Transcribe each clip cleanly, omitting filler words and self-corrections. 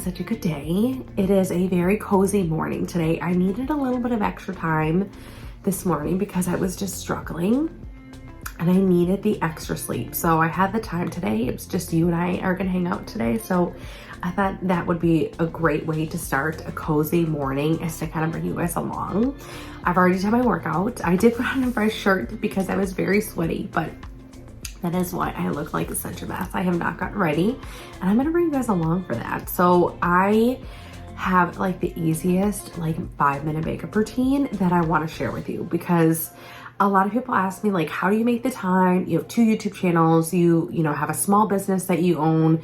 such a good day. It is a very cozy morning today. I needed a little bit of extra time this morning because I was just struggling and I needed the extra sleep. So I had the time today. It's just you and I are gonna hang out today. So I thought that would be a great way to start a cozy morning, is to kind of bring you guys along. I've already done my workout. I did put on a fresh shirt because I was very sweaty, but that is why I look like such a mess. I have not gotten ready, and I'm gonna bring you guys along for that. So I have like the easiest like 5-minute makeup routine that I wanna share with you, because a lot of people ask me, like, how do you make the time? You have 2 YouTube channels, you know, have a small business that you own,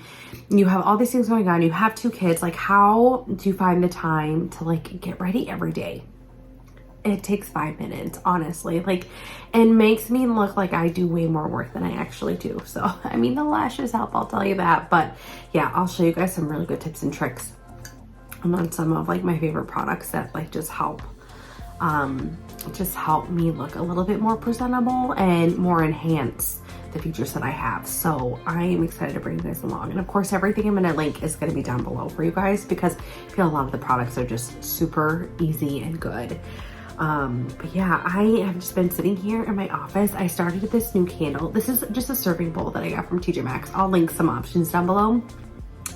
you have all these things going on, you have 2 kids, like how do you find the time to like get ready every day? It takes 5 minutes, honestly, like, and makes me look like I do way more work than I actually do. So, I mean, the lashes help, I'll tell you that, but yeah, I'll show you guys some really good tips and tricks on some of like my favorite products that like just help me look a little bit more presentable and more enhance the features that I have. So I am excited to bring you guys along. And of course, everything I'm gonna link is gonna be down below for you guys, because I feel a lot of the products are just super easy and good. But yeah, I have just been sitting here in my office. I started with this new candle. This is just a serving bowl that I got from TJ Maxx. I'll link some options down below,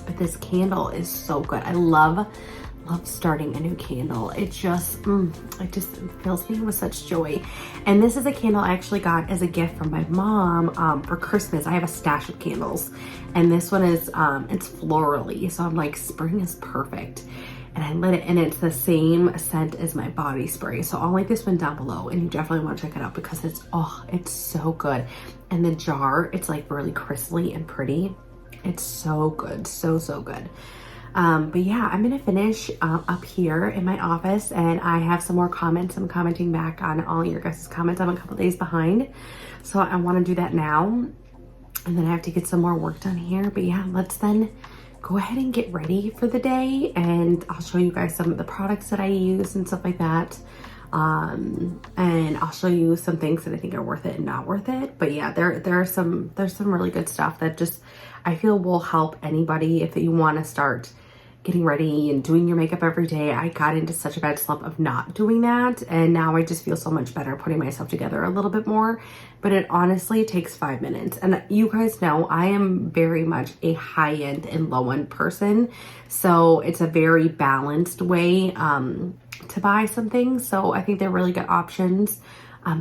but this candle is so good. I love starting a new candle. It just fills me with such joy. And this is a candle I actually got as a gift from my mom for Christmas. I have a stash of candles, and this one is it's florally, so I'm like, spring is perfect. And I lit it, and it's the same scent as my body spray. So I'll link this one down below, and you definitely want to check it out because it's so good. And the jar, it's like really crystally and pretty. It's so good, so good. But yeah, I'm gonna finish up here in my office, and I have some more comments. I'm commenting back on all your guys' comments. I'm a couple days behind, so I want to do that now, and then I have to get some more work done here. But yeah, let's then go ahead and get ready for the day, and I'll show you guys some of the products that I use and stuff like that. And I'll show you some things that I think are worth it and not worth it. But yeah, there's some really good stuff that just I feel will help anybody if you want to start getting ready and doing your makeup every day. I got into such a bad slump of not doing that, and now I just feel so much better putting myself together a little bit more. But it honestly takes 5 minutes, and you guys know I am very much a high-end and low-end person, so it's a very balanced way to buy some things. So I think they're really good options.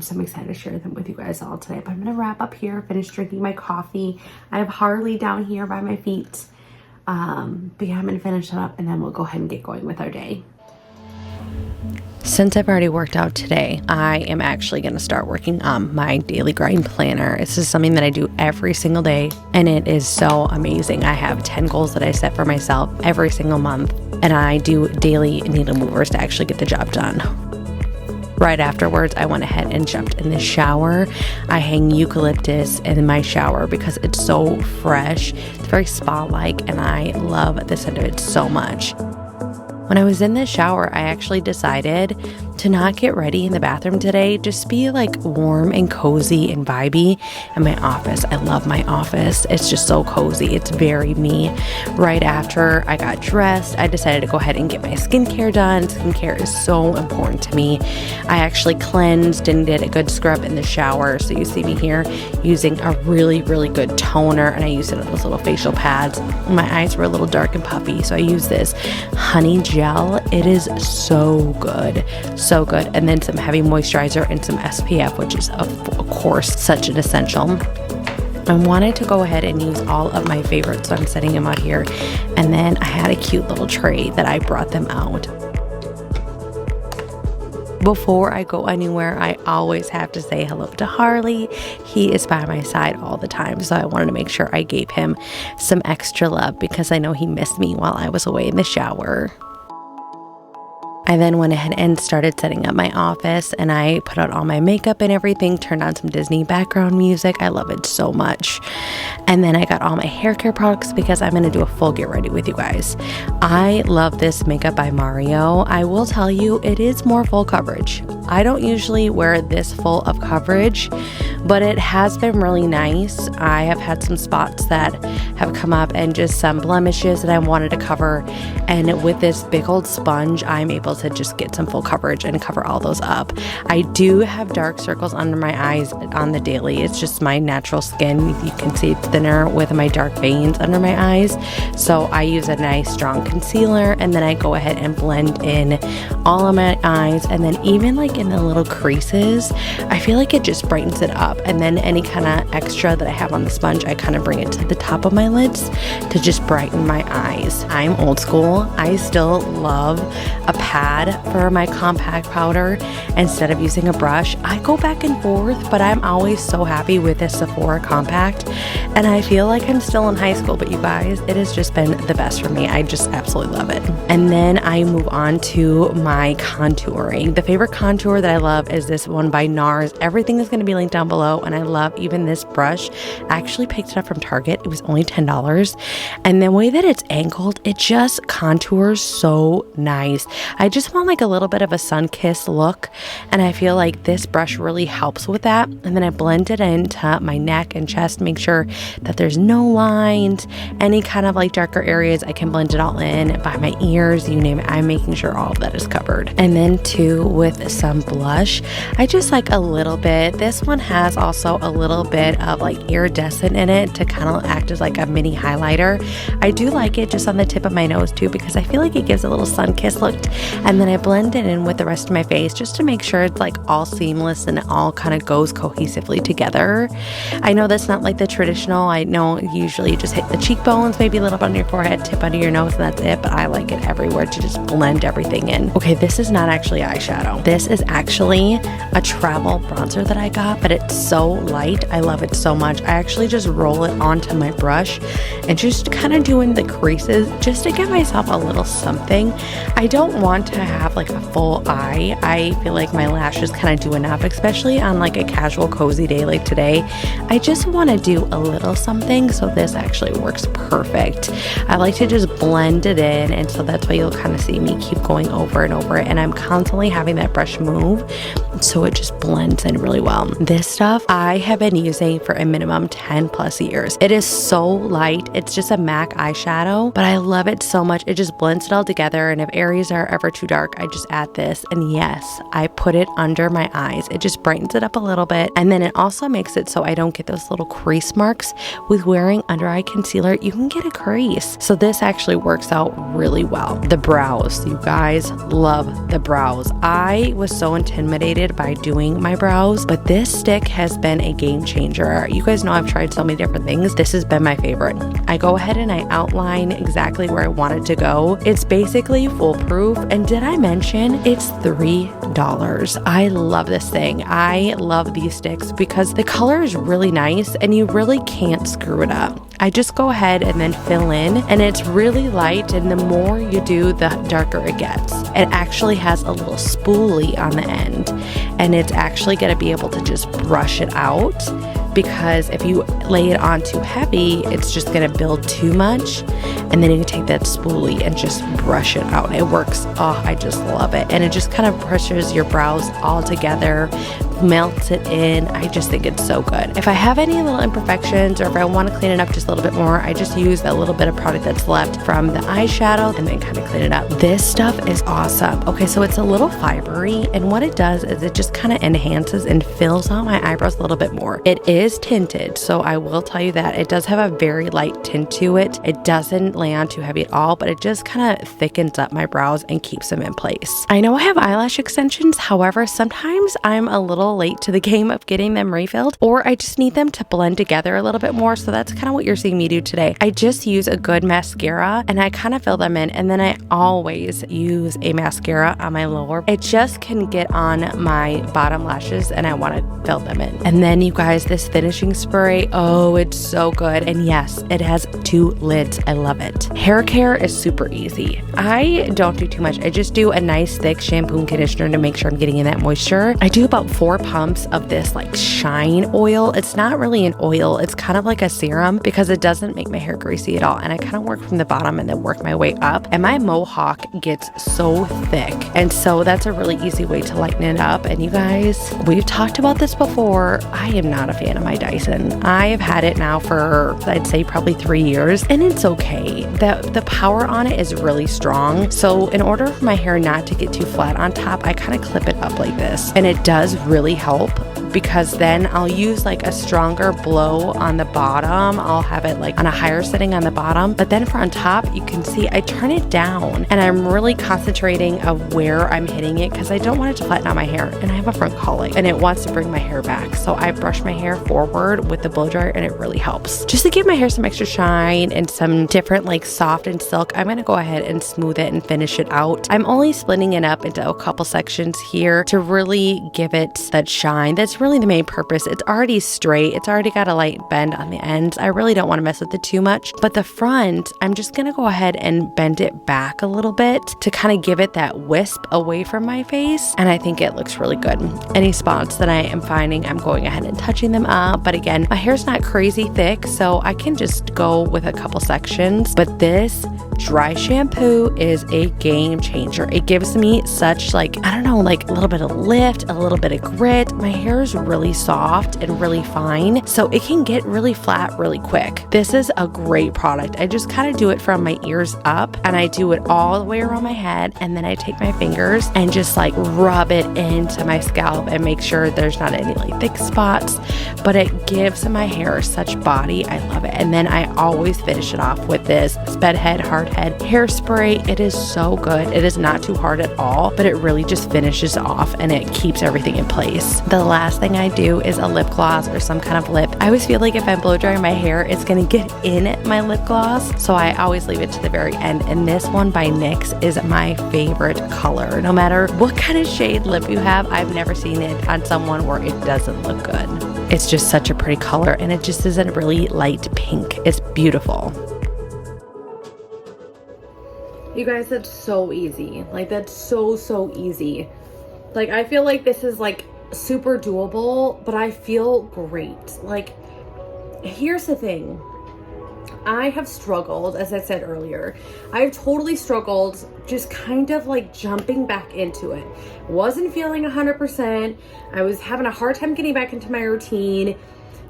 So I'm excited to share them with you guys all today. But I'm gonna wrap up here, finish drinking my coffee. I have Harley down here by my feet. But yeah, I'm gonna finish it up, and then we'll go ahead and get going with our day. Since I've already worked out today, I am actually going to start working on my daily grind planner. This is something that I do every single day, and it is so amazing. I have 10 goals that I set for myself every single month, and I do daily needle movers to actually get the job done. Right afterwards, I went ahead and jumped in the shower. I hang eucalyptus in my shower because it's so fresh. It's very spa-like, and I love the scent of it so much. When I was in the shower, I actually decided to not get ready in the bathroom today, just be like warm and cozy and vibey in my office. I love my office. It's just so cozy. It's very me. Right after I got dressed, I decided to go ahead and get my skincare done. Skincare is so important to me. I actually cleansed and did a good scrub in the shower. So you see me here using a really good toner, and I used it on those little facial pads. My eyes were a little dark and puffy, so I used this honey gel. It is so good. So good. And then some heavy moisturizer and some SPF, which is of course such an essential. I wanted to go ahead and use all of my favorites, so I'm setting them out here. And then I had a cute little tray that I brought them out. Before I go anywhere, I always have to say hello to Harley. He is by my side all the time, so I wanted to make sure I gave him some extra love because I know he missed me while I was away in the shower. I then went ahead and started setting up my office, and I put out all my makeup and everything, turned on some Disney background music. I love it so much. And then I got all my hair care products because I'm going to do a full get ready with you guys. I love this makeup by Mario. I will tell you, it is more full coverage. I don't usually wear this full of coverage, but it has been really nice. I have had some spots that have come up and just some blemishes that I wanted to cover. And with this big old sponge, I'm able to just get some full coverage and cover all those up. I do have dark circles under my eyes on the daily. It's just my natural skin. You can see it's thinner with my dark veins under my eyes. So I use a nice strong concealer, and then I go ahead and blend in all of my eyes. And then even like in the little creases, I feel like it just brightens it up. And then any kind of extra that I have on the sponge, I kind of bring it to the top of my lids to just brighten my eyes. I'm old school. I still love a pad for my compact powder instead of using a brush. I go back and forth, but I'm always so happy with this Sephora compact, and I feel like I'm still in high school, but you guys, it has just been the best for me. I just absolutely love it. And then I move on to my contouring. The favorite contour that I love is this one by NARS. Everything is going to be linked down below, and I love even this brush. I actually picked it up from Target. It was only $10, and the way that it's angled, it just contours so nice. I just want like a little bit of a sun-kissed look, and I feel like this brush really helps with that. And then I blend it into my neck and chest, make sure that there's no lines, any kind of like darker areas. I can blend it all in by my ears, you name it. I'm making sure all of that is covered. And then too, with some blush, I just like a little bit. This one has also a little bit of like iridescent in it to kind of act as like a mini highlighter. I do like it just on the tip of my nose too, because I feel like it gives a little sun-kissed look. And then I blend it in with the rest of my face just to make sure it's like all seamless and it all kind of goes cohesively together. I know that's not like the traditional. I know usually you just hit the cheekbones, maybe a little bit on your forehead, tip under your nose, and that's it. But I like it everywhere to just blend everything in. Okay, this is not actually eyeshadow. This is actually a travel bronzer that I got, but it's so light. I love it so much. I actually just roll it onto my brush and just kind of doing the creases just to give myself a little something. I don't want to have like a full eye. I feel like my lashes kind of do enough, especially on like a casual cozy day like today. I just want to do a little something, so this actually works perfect. I like to just blend it in, and so that's why you'll kind of see me keep going over and over it, and I'm constantly having that brush move so it just blends in really well. This stuff I have been using for a minimum 10 plus years. It is so light. It's just a MAC eyeshadow, but I love it so much. It just blends it all together, and if areas are ever too dark, I just add this, and yes, I put it under my eyes. It just brightens it up a little bit, and then it also makes it so I don't get those little crease marks. With wearing under eye concealer, you can get a crease. So this actually works out really well. The brows, you guys, love the brows. I was so intimidated by doing my brows, but this stick has been a game changer. You guys know I've tried so many different things. This has been my favorite. I go ahead and I outline exactly where I want it to go. It's basically foolproof, and did I mention it's $3? I love this thing. I love these sticks because the color is really nice and you really can't screw it up. I just go ahead and then fill in, and it's really light, and the more you do, the darker it gets. It actually has a little spoolie on the end, and it's actually going to be able to just brush it out, because if you lay it on too heavy, it's just going to build too much, and then you can take that spoolie and just brush it out. It works. Oh, I just love it. And it just kind of brushes your brows all together, melts it in. I just think it's so good. If I have any little imperfections, or if I want to clean it up just a little bit more, I just use that little bit of product that's left from the eyeshadow and then kind of clean it up. This stuff is awesome. Okay, so it's a little fibery, and what it does is it just kind of enhances and fills out my eyebrows a little bit more. It is tinted, so I will tell you that it does have a very light tint to it. It doesn't lay on too heavy at all, but it just kind of thickens up my brows and keeps them in place. I know I have eyelash extensions, however, sometimes I'm a little little late to the game of getting them refilled, or I just need them to blend together a little bit more. So that's kind of what you're seeing me do today. I just use a good mascara and I kind of fill them in, and then I always use a mascara on my lower. It just can get on my bottom lashes and I want to fill them in. And then you guys, this finishing spray, oh, it's so good. And yes, it has 2 lids. I love it. Hair care is super easy. I don't do too much. I just do a nice thick shampoo and conditioner to make sure I'm getting in that moisture. I do about 4 pumps of this like shine oil. It's not really an oil. It's kind of like a serum because it doesn't make my hair greasy at all. And I kind of work from the bottom and then work my way up. And my mohawk gets so thick. And so that's a really easy way to lighten it up. And you guys, we've talked about this before. I am not a fan of my Dyson. I have had it now for, I'd say, probably 3 years, and it's okay. The power on it is really strong. So in order for my hair not to get too flat on top, I kind of clip it up like this. And it does really help, because then I'll use like a stronger blow on the bottom. I'll have it like on a higher setting on the bottom, but then for on top, you can see I turn it down and I'm really concentrating of where I'm hitting it, because I don't want it to flatten out my hair, and I have a front colic and it wants to bring my hair back. So I brush my hair forward with the blow dryer and it really helps. Just to give my hair some extra shine and some different like soft and silk, I'm gonna go ahead and smooth it and finish it out. I'm only splitting it up into a couple sections here to really give it that shine. That's really the main purpose. It's already straight. It's already got a light bend on the ends. I really don't want to mess with it too much, but the front, I'm just going to go ahead and bend it back a little bit to kind of give it that wisp away from my face. And I think it looks really good. Any spots that I am finding, I'm going ahead and touching them up. But again, my hair's not crazy thick, so I can just go with a couple sections. But this dry shampoo is a game changer. It gives me such like, I don't know, like a little bit of lift, a little bit of grit. My hair is really soft and really fine, so it can get really flat really quick. This is a great product. I just kind of do it from my ears up, and I do it all the way around my head, and then I take my fingers and just like rub it into my scalp and make sure there's not any like thick spots, but it gives my hair such body. I love it. And then I always finish it off with this Sped Head Hard Head hairspray. It is so good. It is not too hard at all, but it really just finishes off and it keeps everything in place. The last thing I do is a lip gloss or some kind of lip. I always feel like if I'm blow drying my hair, it's gonna get in my lip gloss, so I always leave it to the very end. And this one by NYX is my favorite color. No matter what kind of shade lip you have, I've never seen it on someone where it doesn't look good. It's just such a pretty color, and it just is a really light pink. It's beautiful. You guys, that's so easy. Like, that's so easy. Like, I feel like this is like super doable, but I feel great. Like, here's the thing. I have struggled, as I said earlier. I've totally struggled just kind of like jumping back into it. Wasn't feeling 100%. I was having a hard time getting back into my routine.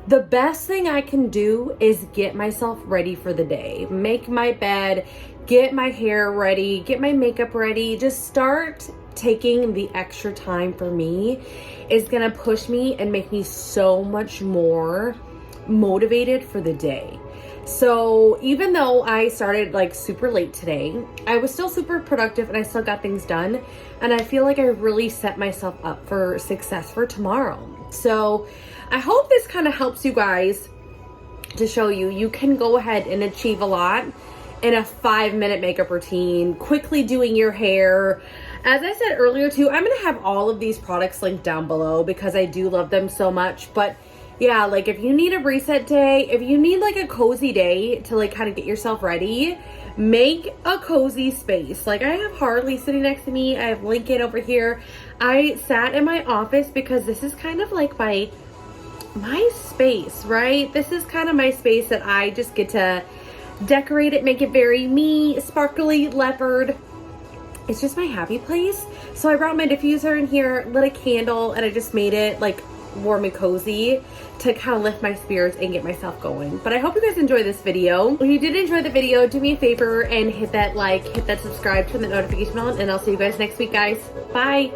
The best thing I can do is get myself ready for the day. Make my bed, get my hair ready, get my makeup ready. Just start taking the extra time for me is gonna push me and make me so much more motivated for the day. So even though I started like super late today, I was still super productive and I still got things done. And I feel like I really set myself up for success for tomorrow. So I hope this kind of helps you guys to show you can go ahead and achieve a lot in a 5-minute makeup routine, quickly doing your hair. As I said earlier too, I'm gonna have all of these products linked down below because I do love them so much. But yeah, like if you need a reset day, if you need like a cozy day to like kind of get yourself ready, make a cozy space. Like I have Harley sitting next to me. I have Lincoln over here. I sat in my office because this is kind of like my space, right? This is kind of my space that I just get to decorate it, make it very me, sparkly leopard. It's just my happy place. So I brought my diffuser in here, lit a candle, and I just made it like warm and cozy to kind of lift my spirits and get myself going. But I hope you guys enjoyed this video. If you did enjoy the video, do me a favor and hit that like, hit that subscribe, turn the notification on, and I'll see you guys next week, guys. Bye.